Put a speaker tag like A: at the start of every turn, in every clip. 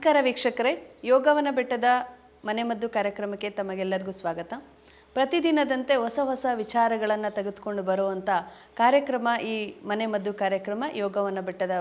A: ನಮಸ್ಕಾರ ವೀಕ್ಷಕರೇ, ಯೋಗವನ ಬೆಟ್ಟದ ಮನೆಮದ್ದು ಕಾರ್ಯಕ್ರಮಕ್ಕೆ ತಮಗೆಲ್ಲರಿಗೂ ಸ್ವಾಗತ. ಪ್ರತಿದಿನದಂತೆ ಹೊಸ ವಿಚಾರಗಳನ್ನು ತೆಗೆದುಕೊಂಡು ಬರುವಂಥ ಕಾರ್ಯಕ್ರಮ ಈ ಮನೆಮದ್ದು ಕಾರ್ಯಕ್ರಮ ಯೋಗವನ ಬೆಟ್ಟದ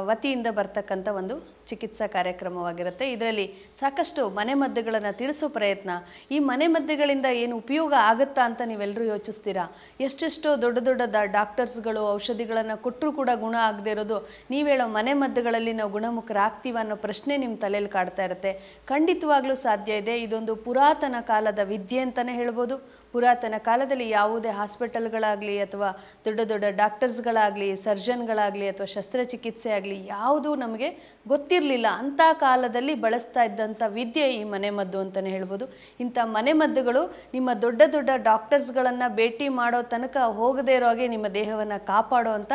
A: ವತಿಯಿಂದ ಬರ್ತಕ್ಕಂಥ ಒಂದು ಚಿಕಿತ್ಸಾ ಕಾರ್ಯಕ್ರಮವಾಗಿರುತ್ತೆ. ಇದರಲ್ಲಿ ಸಾಕಷ್ಟು ಮನೆಮದ್ದುಗಳನ್ನು ತಿಳಿಸೋ ಪ್ರಯತ್ನ. ಈ ಮನೆಮದ್ದುಗಳಿಂದ ಏನು ಉಪಯೋಗ ಆಗುತ್ತಾ ಅಂತ ನೀವೆಲ್ಲರೂ ಯೋಚಿಸ್ತೀರಾ? ಎಷ್ಟೆಷ್ಟೋ ದೊಡ್ಡ ಡಾಕ್ಟರ್ಸ್ಗಳು ಔಷಧಿಗಳನ್ನು ಕೊಟ್ಟರೂ ಕೂಡ ಗುಣ ಆಗದೆ ಇರೋದು ನೀವು ಹೇಳೋ ಮನೆಮದ್ದುಗಳಲ್ಲಿ ನಾವು ಗುಣಮುಖರಾಗ್ತೀವ ಅನ್ನೋ ಪ್ರಶ್ನೆ ನಿಮ್ಮ ತಲೆಯಲ್ಲಿ ಕಾಡ್ತಾ ಇರುತ್ತೆ. ಖಂಡಿತವಾಗ್ಲೂ ಸಾಧ್ಯ ಇದೆ. ಇದೊಂದು ಪುರಾತನ ಕಾಲದ ವಿದ್ಯೆ ಅಂತಲೇ ಹೇಳ್ಬೋದು. ಪುರಾತನ ಕಾಲದಲ್ಲಿ ಯಾವುದೇ ಹಾಸ್ಪಿಟಲ್ಗಳಾಗಲಿ ಅಥವಾ ದೊಡ್ಡ ಡಾಕ್ಟರ್ಸ್ಗಳಾಗಲಿ, ಸರ್ಜನ್ಗಳಾಗಲಿ ಅಥವಾ ಶಸ್ತ್ರಚಿಕಿತ್ಸೆ ಆಗಲಿ ಯಾವುದೂ ನಮಗೆ ಗೊತ್ತಿರಲಿಲ್ಲ. ಅಂಥ ಕಾಲದಲ್ಲಿ ಬಳಸ್ತಾ ಇದ್ದಂಥ ವಿದ್ಯೆ ಈ ಮನೆಮದ್ದು ಅಂತಲೇ ಹೇಳ್ಬೋದು. ಇಂಥ ಮನೆಮದ್ದುಗಳು ನಿಮ್ಮ ದೊಡ್ಡ ಡಾಕ್ಟರ್ಸ್ಗಳನ್ನು ಭೇಟಿ ಮಾಡೋ ತನಕ ಹೋಗದೇ ಇರೋ ಹಾಗೆ ನಿಮ್ಮ ದೇಹವನ್ನು ಕಾಪಾಡೋ ಅಂಥ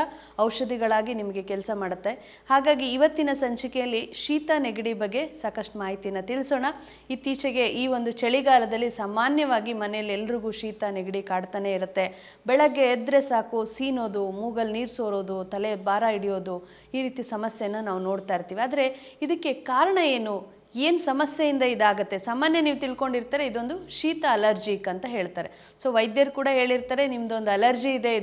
A: ಔಷಧಿಗಳಾಗಿ ನಿಮಗೆ ಕೆಲಸ ಮಾಡುತ್ತೆ. ಹಾಗಾಗಿ ಇವತ್ತಿನ ಸಂಚಿಕೆಯಲ್ಲಿ ಶೀತ ನೆಗಡಿ ಬಗ್ಗೆ ಸಾಕಷ್ಟು ಮಾಹಿತಿಯನ್ನು ತಿಳಿಸೋಣ. ಇತ್ತೀಚೆಗೆ ಈ ಒಂದು ಚಳಿಗಾಲದಲ್ಲಿ ಸಾಮಾನ್ಯವಾಗಿ ಮನೆಯಲ್ಲಿ ಎಲ್ರಿಗೂ ಶೀತ ನೆಗಡಿ ಕಾಡ್ತಾನೆ ಇರುತ್ತೆ. ಬೆಳಗ್ಗೆ ಎದ್ದರೆ ಸಾಕು ಸೀನೋದು, ಮೂಗಲ್ಲಿ ನೀರು ಸೋರೋದು, ತಲೆ ಭಾರ ಹಿಡಿಯೋದು, ಈ ರೀತಿ ಸಮಸ್ಯೆನ ನಾವು ನೋಡ್ತಾ ಇರ್ತೀವಿ. ಆದರೆ ಇದಕ್ಕೆ ಕಾರಣ ಏನು ಸಮಸ್ಯೆಯಿಂದ ಇದಾಗುತ್ತೆ? ಸಾಮಾನ್ಯ ನೀವು ತಿಳ್ಕೊಂಡಿರ್ತಾರೆ ಇದೊಂದು ಶೀತ ಅಲರ್ಜಿಕ್ ಅಂತ ಹೇಳ್ತಾರೆ. ಸೊ ವೈದ್ಯರು ಕೂಡ ಹೇಳಿರ್ತಾರೆ ನಿಮ್ಮದೊಂದು ಅಲರ್ಜಿ ಇದೆ,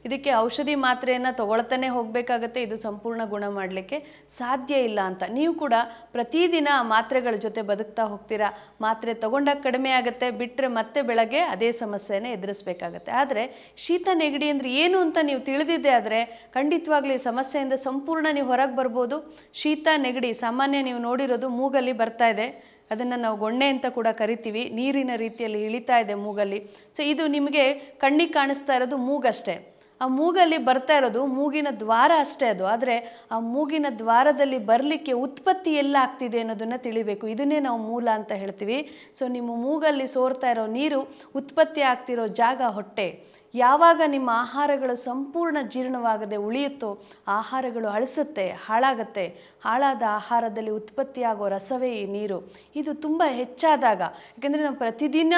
A: ಇದಕ್ಕೆ ಔಷಧಿ ಮಾತ್ರೆಯನ್ನು ತಗೊಳ್ತಾನೆ ಹೋಗಬೇಕಾಗತ್ತೆ, ಇದು ಸಂಪೂರ್ಣ ಗುಣ ಮಾಡಲಿಕ್ಕೆ ಸಾಧ್ಯ ಇಲ್ಲ ಅಂತ. ನೀವು ಕೂಡ ಪ್ರತಿದಿನ ಆ ಮಾತ್ರೆಗಳ ಜೊತೆ ಬದುಕ್ತಾ ಹೋಗ್ತೀರಾ. ಮಾತ್ರೆ ತಗೊಂಡಾಗ ಕಡಿಮೆ ಆಗುತ್ತೆ, ಬಿಟ್ಟರೆ ಮತ್ತೆ ಬೆಳಗ್ಗೆ ಅದೇ ಸಮಸ್ಯೆನೇ ಎದುರಿಸಬೇಕಾಗತ್ತೆ. ಆದರೆ ಶೀತ ನೆಗಡಿ ಅಂದರೆ ಏನು ಅಂತ ನೀವು ತಿಳಿದಿದ್ದೆ ಆದರೆ ಖಂಡಿತವಾಗ್ಲೂ ಈ ಸಮಸ್ಯೆಯಿಂದ ಸಂಪೂರ್ಣ ನೀವು ಹೊರಗೆ ಬರ್ಬೋದು. ಶೀತ ನೆಗಡಿ ಸಾಮಾನ್ಯ ನೀವು ನೋಡಿರೋದು ಮೂಗಲ್ಲಿ ಬರ್ತಾ ಇದೆ, ಅದನ್ನು ನಾವು ಗೊಣ್ಣೆ ಅಂತ ಕೂಡ ಕರಿತೀವಿ. ನೀರಿನ ರೀತಿಯಲ್ಲಿ ಇಳಿತಾ ಇದೆ ಮೂಗಲ್ಲಿ. ಸೊ ಇದು ನಿಮಗೆ ಕಣ್ಣಿಗೆ ಕಾಣಿಸ್ತಾ ಇರೋದು ಮೂಗಷ್ಟೇ. ಆ ಮೂಗಲ್ಲಿ ಬರ್ತಾ ಇರೋದು ಮೂಗಿನ ದ್ವಾರ ಅಷ್ಟೇ ಅದು. ಆದರೆ ಆ ಮೂಗಿನ ದ್ವಾರದಲ್ಲಿ ಬರಲಿಕ್ಕೆ ಉತ್ಪತ್ತಿ ಎಲ್ಲ ಆಗ್ತಿದೆ ಅನ್ನೋದನ್ನು ತಿಳಿಬೇಕು. ಇದನ್ನೇ ನಾವು ಮೂಲ ಅಂತ ಹೇಳ್ತೀವಿ. ಸೊ ನಿಮ್ಮ ಮೂಗಲ್ಲಿ ಸೋರ್ತಾ ಇರೋ ನೀರು ಉತ್ಪತ್ತಿ ಆಗ್ತಿರೋ ಜಾಗ ಹೊಟ್ಟೆ. ಯಾವಾಗ ನಿಮ್ಮ ಆಹಾರಗಳು ಸಂಪೂರ್ಣ ಜೀರ್ಣವಾಗದೆ ಉಳಿಯುತ್ತೋ ಆಹಾರಗಳು ಅಳಿಸುತ್ತೆ, ಹಾಳಾಗುತ್ತೆ. ಹಾಳಾದ ಆಹಾರದಲ್ಲಿ ಉತ್ಪತ್ತಿಯಾಗೋ ರಸವೇ ಈ ನೀರು. ಇದು ತುಂಬ ಹೆಚ್ಚಾದಾಗ, ಯಾಕೆಂದರೆ ನಾವು ಪ್ರತಿದಿನ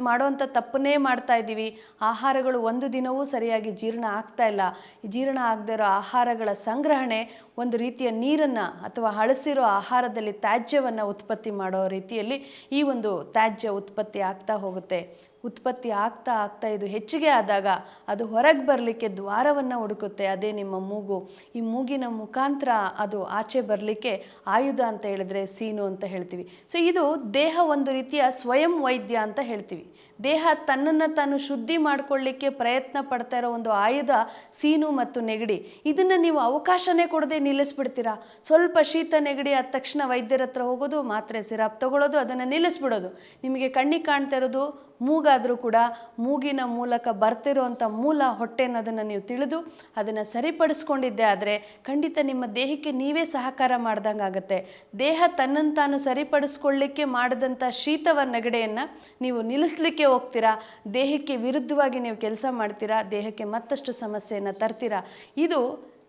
A: ಮಾಡೋವಂಥ ತಪ್ಪನ್ನೇ ಮಾಡ್ತಾ ಇದ್ದೀವಿ. ಆಹಾರಗಳು ಒಂದು ದಿನವೂ ಸರಿಯಾಗಿ ಜೀರ್ಣ ಆಗ್ತಾ ಇಲ್ಲ. ಜೀರ್ಣ ಆಗದೇ ಇರೋ ಆಹಾರಗಳ ಸಂಗ್ರಹಣೆ ಒಂದು ರೀತಿಯ ನೀರನ್ನು ಅಥವಾ ಹಳಸಿರೋ ಆಹಾರದಲ್ಲಿ ತ್ಯಾಜ್ಯವನ್ನು ಉತ್ಪತ್ತಿ ಮಾಡೋ ರೀತಿಯಲ್ಲಿ ಈ ಒಂದು ತ್ಯಾಜ್ಯ ಉತ್ಪತ್ತಿ ಆಗ್ತಾ ಹೋಗುತ್ತೆ. ಉತ್ಪತ್ತಿ ಆಗ್ತಾ ಇದು ಹೆಚ್ಚಿಗೆ ಆದಾಗ ಅದು ಹೊರಗೆ ಬರಲಿಕ್ಕೆ ದ್ವಾರವನ್ನು ಹುಡುಕುತ್ತೆ. ಅದೇ ನಿಮ್ಮ ಮೂಗು. ಈ ಮೂಗಿನ ಮುಖಾಂತರ ಅದು ಆಚೆ ಬರಲಿಕ್ಕೆ ಆಯುಧ ಅಂತ ಹೇಳಿದ್ರೆ ಸೀನು ಅಂತ ಹೇಳ್ತೀವಿ. ಸೊ ಇದು ದೇಹ ಒಂದು ರೀತಿಯ ಸ್ವಯಂ ವೈದ್ಯ ಅಂತ ಹೇಳ್ತೀವಿ. ದೇಹ ತನ್ನನ್ನು ತಾನು ಶುದ್ಧಿ ಮಾಡಿಕೊಳ್ಳಿಕ್ಕೆ ಪ್ರಯತ್ನ ಪಡ್ತಾ ಇರೋ ಒಂದು ಆಯುಧ ಸೀನು ಮತ್ತು ನೆಗಡಿ. ಇದನ್ನು ನೀವು ಅವಕಾಶನೇ ಕೊಡದೆ ನಿಲ್ಲಿಸ್ಬಿಡ್ತೀರಾ. ಸ್ವಲ್ಪ ಶೀತ ನೆಗಡಿ ಆದ ತಕ್ಷಣ ವೈದ್ಯರ ಹತ್ರ ಹೋಗೋದು, ಮಾತ್ರೆ ಸಿರಾಪ್ ತಗೊಳ್ಳೋದು, ಅದನ್ನು ನಿಲ್ಲಿಸ್ಬಿಡೋದು. ನಿಮಗೆ ಕಣ್ಣಿಗೆ ಕಾಣ್ತಾ ಇರೋದು ಮೂಗಾದರೂ ಕೂಡ ಮೂಗಿನ ಮೂಲಕ ಬರ್ತಿರೋವಂಥ ಮೂಲ ಹೊಟ್ಟೆ ಅನ್ನೋದನ್ನು ನೀವು ತಿಳಿದು ಅದನ್ನು ಸರಿಪಡಿಸ್ಕೊಂಡಿದ್ದೆ ಆದರೆ ಖಂಡಿತ ನಿಮ್ಮ ದೇಹಕ್ಕೆ ನೀವೇ ಸಹಕಾರ ಮಾಡ್ದಂಗೆ ಆಗುತ್ತೆ. ದೇಹ ತನ್ನನ್ನು ತಾನು ಸರಿಪಡಿಸ್ಕೊಳ್ಳಿಕ್ಕೆ ಮಾಡಿದಂಥ ಶೀತವ ನೆಗಡಿಯನ್ನು ನೀವು ನಿಲ್ಲಿಸಲಿಕ್ಕೆ ಹೋಗ್ತೀರಾ. ದೇಹಕ್ಕೆ ವಿರುದ್ಧವಾಗಿ ನೀವು ಕೆಲಸ ಮಾಡ್ತೀರಾ. ದೇಹಕ್ಕೆ ಮತ್ತಷ್ಟು ಸಮಸ್ಯೆಯನ್ನು ತರ್ತೀರಾ. ಇದು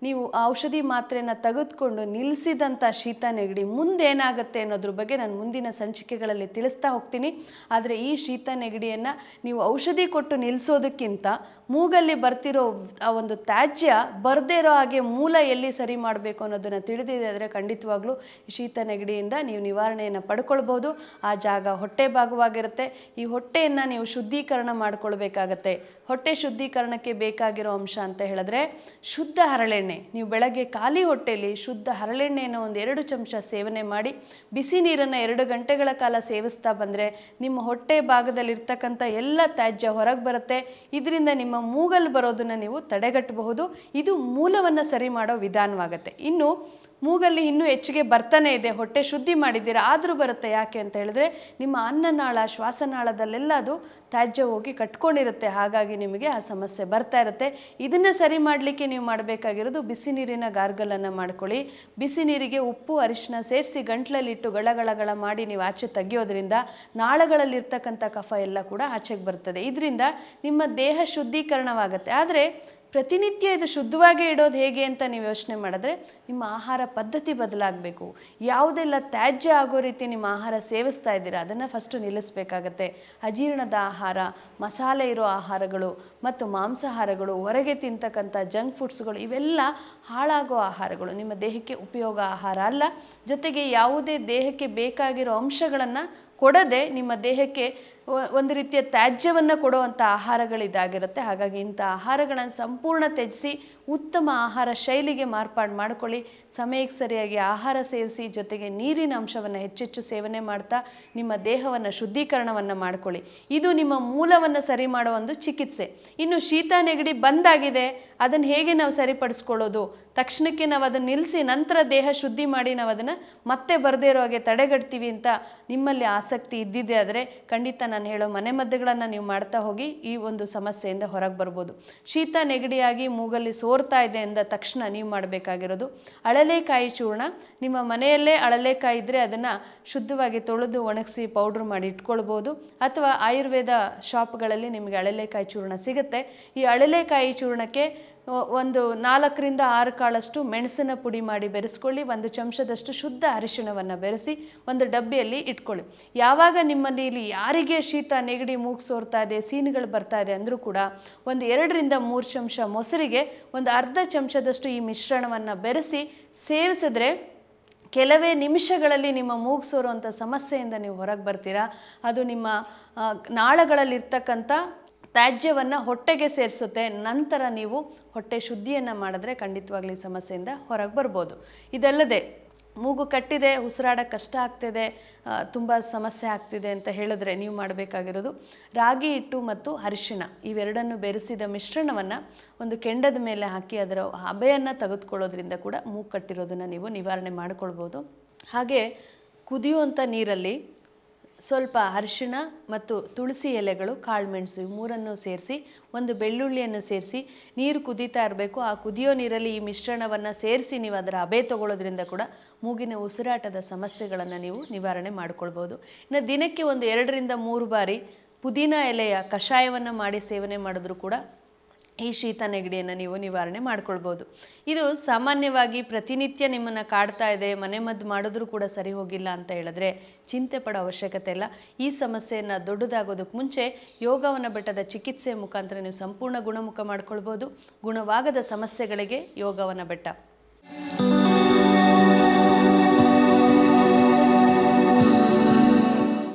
A: ನೀವು ಔಷಧಿ ಮಾತ್ರೆಯನ್ನು ತೆಗೆದುಕೊಂಡು ನಿಲ್ಲಿಸಿದಂಥ ಶೀತ ನೆಗಡಿ ಮುಂದೇನಾಗುತ್ತೆ ಅನ್ನೋದ್ರ ಬಗ್ಗೆ ನಾನು ಮುಂದಿನ ಸಂಚಿಕೆಗಳಲ್ಲಿ ತಿಳಿಸ್ತಾ ಹೋಗ್ತೀನಿ. ಆದರೆ ಈ ಶೀತ ನೆಗಡಿಯನ್ನು ನೀವು ಔಷಧಿ ಕೊಟ್ಟು ನಿಲ್ಲಿಸೋದಕ್ಕಿಂತ ಮೂಗಲ್ಲಿ ಬರ್ತಿರೋ ಆ ಒಂದು ತ್ಯಾಜ್ಯ ಬರದೇ ಇರೋ ಹಾಗೆ ಮೂಲ ಎಲ್ಲಿ ಸರಿ ಮಾಡಬೇಕು ಅನ್ನೋದನ್ನು ತಿಳಿದಿದೆ ಆದರೆ ಖಂಡಿತವಾಗ್ಲೂ ಶೀತ ನೆಗಡಿಯಿಂದ ನೀವು ನಿವಾರಣೆಯನ್ನು ಪಡ್ಕೊಳ್ಬೋದು. ಆ ಜಾಗ ಹೊಟ್ಟೆ ಭಾಗವಾಗಿರುತ್ತೆ. ಈ ಹೊಟ್ಟೆಯನ್ನು ನೀವು ಶುದ್ಧೀಕರಣ ಮಾಡ್ಕೊಳ್ಬೇಕಾಗತ್ತೆ. ಹೊಟ್ಟೆ ಶುದ್ಧೀಕರಣಕ್ಕೆ ಬೇಕಾಗಿರೋ ಅಂಶ ಅಂತ ಹೇಳಿದ್ರೆ ಶುದ್ಧ ಹರಳೆಣ್ಣೆ. ನೀವು ಬೆಳಗ್ಗೆ ಖಾಲಿ ಹೊಟ್ಟೆಯಲ್ಲಿ ಶುದ್ಧ ಹರಳೆಣ್ಣೆಯನ್ನು 2 ಚಮಚ ಸೇವನೆ ಮಾಡಿ ಬಿಸಿ ನೀರನ್ನು 2 ಗಂಟೆಗಳ ಕಾಲ ಸೇವಿಸ್ತಾ ಬಂದರೆ ನಿಮ್ಮ ಹೊಟ್ಟೆ ಭಾಗದಲ್ಲಿರ್ತಕ್ಕಂಥ ಎಲ್ಲ ತ್ಯಾಜ್ಯ ಹೊರಗೆ ಬರುತ್ತೆ. ಇದರಿಂದ ನಿಮ್ಮ ಮೂಗಲ್ಲಿ ಬರೋದನ್ನು ನೀವು ತಡೆಗಟ್ಟಬಹುದು. ಇದು ಮೂಲವನ್ನು ಸರಿ ಮಾಡೋ ವಿಧಾನವಾಗುತ್ತೆ. ಇನ್ನು ಮೂಗಲ್ಲಿ ಇನ್ನೂ ಹೆಚ್ಚಿಗೆ ಬರ್ತಾನೆ ಇದೆ, ಹೊಟ್ಟೆ ಶುದ್ಧಿ ಮಾಡಿದ್ದೀರಾ ಆದರೂ ಬರುತ್ತೆ. ಯಾಕೆ ಅಂತ ಹೇಳಿದ್ರೆ ನಿಮ್ಮ ಅನ್ನನಾಳ ಶ್ವಾಸನಾಳದಲ್ಲೆಲ್ಲ ಅದು ತ್ಯಾಜ್ಯ ಹೋಗಿ ಕಟ್ಕೊಂಡಿರುತ್ತೆ. ಹಾಗಾಗಿ ನಿಮಗೆ ಆ ಸಮಸ್ಯೆ ಬರ್ತಾ ಇರುತ್ತೆ. ಇದನ್ನು ಸರಿ ಮಾಡಲಿಕ್ಕೆ ನೀವು ಮಾಡಬೇಕಾಗಿರೋದು ಬಿಸಿ ನೀರಿನ ಗಾರ್ಗಲನ್ನು ಮಾಡ್ಕೊಳ್ಳಿ. ಬಿಸಿ ನೀರಿಗೆ ಉಪ್ಪು ಅರಿಶಿನ ಸೇರಿಸಿ ಗಂಟ್ಲಲ್ಲಿಟ್ಟು ಗಳಗಳಗಳ ಮಾಡಿ ನೀವು ಆಚೆ ತೆಗಿಯೋದ್ರಿಂದ ನಾಳಗಳಲ್ಲಿರ್ತಕ್ಕಂಥ ಕಫ ಎಲ್ಲ ಕೂಡ ಆಚೆಗೆ ಬರ್ತದೆ. ಇದರಿಂದ ನಿಮ್ಮ ದೇಹ ಶುದ್ಧೀಕರಣವಾಗುತ್ತೆ. ಆದರೆ ಪ್ರತಿನಿತ್ಯ ಇದು ಶುದ್ಧವಾಗಿ ಇಡೋದು ಹೇಗೆ ಅಂತ ನೀವು ಯೋಚನೆ ಮಾಡಿದ್ರೆ ನಿಮ್ಮ ಆಹಾರ ಪದ್ಧತಿ ಬದಲಾಗಬೇಕು. ಯಾವುದೆಲ್ಲ ತ್ಯಾಜ್ಯ ಆಗೋ ರೀತಿ ನಿಮ್ಮ ಆಹಾರ ಸೇವಿಸ್ತಾ ಇದ್ದೀರಾ ಅದನ್ನು ಫಸ್ಟು ನಿಲ್ಲಿಸಬೇಕಾಗತ್ತೆ. ಅಜೀರ್ಣದ ಆಹಾರ, ಮಸಾಲೆ ಇರೋ ಆಹಾರಗಳು ಮತ್ತು ಮಾಂಸಾಹಾರಗಳು, ಹೊರಗೆ ತಿಂತಕ್ಕಂಥ ಜಂಕ್ ಫುಡ್ಸ್ಗಳು ಇವೆಲ್ಲ ಹಾಳಾಗೋ ಆಹಾರಗಳು, ನಿಮ್ಮ ದೇಹಕ್ಕೆ ಉಪಯೋಗ ಆಹಾರ ಅಲ್ಲ. ಜೊತೆಗೆ ಯಾವುದೇ ದೇಹಕ್ಕೆ ಬೇಕಾಗಿರೋ ಅಂಶಗಳನ್ನು ಕೊಡದೆ ನಿಮ್ಮ ದೇಹಕ್ಕೆ ಒಂದು ರೀತಿಯ ತ್ಯಾಜ್ಯವನ್ನು ಕೊಡುವಂಥ ಆಹಾರಗಳಿದಾಗಿರುತ್ತೆ. ಹಾಗಾಗಿ ಇಂಥ ಆಹಾರಗಳನ್ನು ಸಂಪೂರ್ಣ ತ್ಯಜಿಸಿ ಉತ್ತಮ ಆಹಾರ ಶೈಲಿಗೆ ಮಾರ್ಪಾಡು ಮಾಡ್ಕೊಳ್ಳಿ. ಸಮಯಕ್ಕೆ ಸರಿಯಾಗಿ ಆಹಾರ ಸೇವಿಸಿ, ಜೊತೆಗೆ ನೀರಿನ ಅಂಶವನ್ನು ಹೆಚ್ಚೆಚ್ಚು ಸೇವನೆ ಮಾಡ್ತಾ ನಿಮ್ಮ ದೇಹವನ್ನು ಶುದ್ಧೀಕರಣವನ್ನು ಮಾಡ್ಕೊಳ್ಳಿ. ಇದು ನಿಮ್ಮ ಮೂಲವನ್ನು ಸರಿ ಮಾಡೋ ಒಂದು ಚಿಕಿತ್ಸೆ. ಇನ್ನು ಶೀತ ನೆಗಡಿ ಬಂದಾಗಿದೆ, ಅದನ್ನು ಹೇಗೆ ನಾವು ಸರಿಪಡಿಸ್ಕೊಳ್ಳೋದು, ತಕ್ಷಣಕ್ಕೆ ನಾವು ಅದನ್ನು ನಿಲ್ಲಿಸಿ ನಂತರ ದೇಹ ಶುದ್ಧಿ ಮಾಡಿ ನಾವು ಅದನ್ನು ಮತ್ತೆ ಬರದೇ ಇರೋ ಹಾಗೆ ತಡೆಗಟ್ತೀವಿ ಅಂತ ನಿಮ್ಮಲ್ಲಿ ಆಸಕ್ತಿ ಇದ್ದಿದೆ ಆದರೆ ಖಂಡಿತ ನಾನು ಹೇಳೋ ಮನೆಮದ್ದುಗಳನ್ನು ನೀವು ಮಾಡ್ತಾ ಹೋಗಿ ಈ ಒಂದು ಸಮಸ್ಯೆಯಿಂದ ಹೊರಗೆ ಬರ್ಬೋದು. ಶೀತ ನೆಗಡಿಯಾಗಿ ಮೂಗಲ್ಲಿ ಸೋರ್ತಾ ಇದೆ ಅಂದ ತಕ್ಷಣ ನೀವು ಮಾಡಬೇಕಾಗಿರೋದು ಅಳಲೆಕಾಯಿ ಚೂರ್ಣ. ನಿಮ್ಮ ಮನೆಯಲ್ಲೇ ಅಳಲೆಕಾಯಿ ಇದ್ದರೆ ಅದನ್ನು ಶುದ್ಧವಾಗಿ ತೊಳೆದು ಒಣಗಿಸಿ ಪೌಡ್ರ್ ಮಾಡಿ ಇಟ್ಕೊಳ್ಬೋದು. ಅಥವಾ ಆಯುರ್ವೇದ ಶಾಪ್ಗಳಲ್ಲಿ ನಿಮಗೆ ಅಳಲೆಕಾಯಿ ಚೂರ್ಣ ಸಿಗುತ್ತೆ. ಈ ಅಳಲೆಕಾಯಿ ಚೂರ್ಣಕ್ಕೆ ಒಂದು 4ರಿಂದ 6 ಕಾಳಷ್ಟು ಮೆಣಸಿನ ಪುಡಿ ಮಾಡಿ ಬೆರೆಸ್ಕೊಳ್ಳಿ. 1 ಚಮಚದಷ್ಟು ಶುದ್ಧ ಅರಿಶಿಣವನ್ನು ಬೆರೆಸಿ ಒಂದು ಡಬ್ಬಿಯಲ್ಲಿ ಇಟ್ಕೊಳ್ಳಿ. ಯಾವಾಗ ನಿಮ್ಮಲ್ಲಿ ಇಲ್ಲಿ ಯಾರಿಗೆ ಶೀತ ನೆಗಡಿ ಮೂಗು ಸೋರ್ತಾ ಇದೆ, ಸೀನುಗಳು ಬರ್ತಾ ಇದೆ ಅಂದರೂ ಕೂಡ ಒಂದು 2ರಿಂದ 3 ಚಮಚ ಮೊಸರಿಗೆ ಒಂದು ಅರ್ಧ ಚಮಚದಷ್ಟು ಈ ಮಿಶ್ರಣವನ್ನು ಬೆರೆಸಿ ಸೇವಿಸಿದ್ರೆ ಕೆಲವೇ ನಿಮಿಷಗಳಲ್ಲಿ ನಿಮ್ಮ ಮೂಗು ಸೋರುವಂಥ ಸಮಸ್ಯೆಯಿಂದ ನೀವು ಹೊರಗೆ ಬರ್ತೀರಾ. ಅದು ನಿಮ್ಮ ನಾಳಗಳಲ್ಲಿರ್ತಕ್ಕಂಥ ತ್ಯಾಜ್ಯವನ್ನು ಹೊಟ್ಟೆಗೆ ಸೇರಿಸುತ್ತೆ. ನಂತರ ನೀವು ಹೊಟ್ಟೆ ಶುದ್ಧಿಯನ್ನು ಮಾಡಿದ್ರೆ ಖಂಡಿತವಾಗ್ಲೂ ಈ ಸಮಸ್ಯೆಯಿಂದ ಹೊರಗೆ ಬರ್ಬೋದು. ಇದಲ್ಲದೆ ಮೂಗು ಕಟ್ಟಿದೆ, ಉಸಿರಾಡೋಕ್ಕೆ ಕಷ್ಟ ಆಗ್ತಿದೆ, ತುಂಬ ಸಮಸ್ಯೆ ಆಗ್ತಿದೆ ಅಂತ ಹೇಳಿದ್ರೆ ನೀವು ಮಾಡಬೇಕಾಗಿರೋದು ರಾಗಿ ಹಿಟ್ಟು ಮತ್ತು ಅರಿಶಿಣ ಇವೆರಡನ್ನು ಬೆರೆಸಿದ ಮಿಶ್ರಣವನ್ನು ಒಂದು ಕೆಂಡದ ಮೇಲೆ ಹಾಕಿ ಅದರ ಹಬೆಯನ್ನು ತೆಗೆದುಕೊಳ್ಳೋದ್ರಿಂದ ಕೂಡ ಮೂಗು ಕಟ್ಟಿರೋದನ್ನು ನೀವು ನಿವಾರಣೆ ಮಾಡಿಕೊಳ್ಬೋದು. ಹಾಗೆ ಕುದಿಯುವಂಥ ನೀರಲ್ಲಿ ಸ್ವಲ್ಪ ಅರಿಶಿಣ ಮತ್ತು ತುಳಸಿ ಎಲೆಗಳು, ಕಾಳುಮೆಣಸು ಇವು 3 ಸೇರಿಸಿ ಒಂದು ಬೆಳ್ಳುಳ್ಳಿಯನ್ನು ಸೇರಿಸಿ ನೀರು ಕುದೀತಾ ಇರಬೇಕು. ಆ ಕುದಿಯೋ ನೀರಲ್ಲಿ ಈ ಮಿಶ್ರಣವನ್ನು ಸೇರಿಸಿ ನೀವು ಅದರ ಹಬೆ ತಗೊಳ್ಳೋದ್ರಿಂದ ಕೂಡ ಮೂಗಿನ ಉಸಿರಾಟದ ಸಮಸ್ಯೆಗಳನ್ನು ನೀವು ನಿವಾರಣೆ ಮಾಡ್ಕೊಳ್ಬೋದು. ಇನ್ನು ದಿನಕ್ಕೆ ಒಂದು 2ರಿಂದ 3 ಬಾರಿ ಪುದೀನ ಎಲೆಯ ಕಷಾಯವನ್ನು ಮಾಡಿ ಸೇವನೆ ಮಾಡಿದ್ರೂ ಕೂಡ ಈ ಶೀತ ನೆಗಡಿಯನ್ನು ನೀವು ನಿವಾರಣೆ ಮಾಡ್ಕೊಳ್ಬೋದು. ಇದು ಸಾಮಾನ್ಯವಾಗಿ ಪ್ರತಿನಿತ್ಯ ನಿಮ್ಮನ್ನು ಕಾಡ್ತಾ ಇದೆ, ಮನೆಮದ್ದು ಮಾಡಿದ್ರೂ ಕೂಡ ಸರಿ ಹೋಗಿಲ್ಲ ಅಂತ ಹೇಳಿದ್ರೆ ಚಿಂತೆ ಪಡೋ ಅವಶ್ಯಕತೆ ಇಲ್ಲ. ಈ ಸಮಸ್ಯೆಯನ್ನು ದೊಡ್ಡದಾಗೋದಕ್ಕೆ ಮುಂಚೆ ಯೋಗವನ ಬೆಟ್ಟದ ಚಿಕಿತ್ಸೆ ಮುಖಾಂತರ ನೀವು ಸಂಪೂರ್ಣ ಗುಣಮುಖ ಮಾಡ್ಕೊಳ್ಬೋದು. ಗುಣವಾಗದ ಸಮಸ್ಯೆಗಳಿಗೆ ಯೋಗವನ ಬೆಟ್ಟ.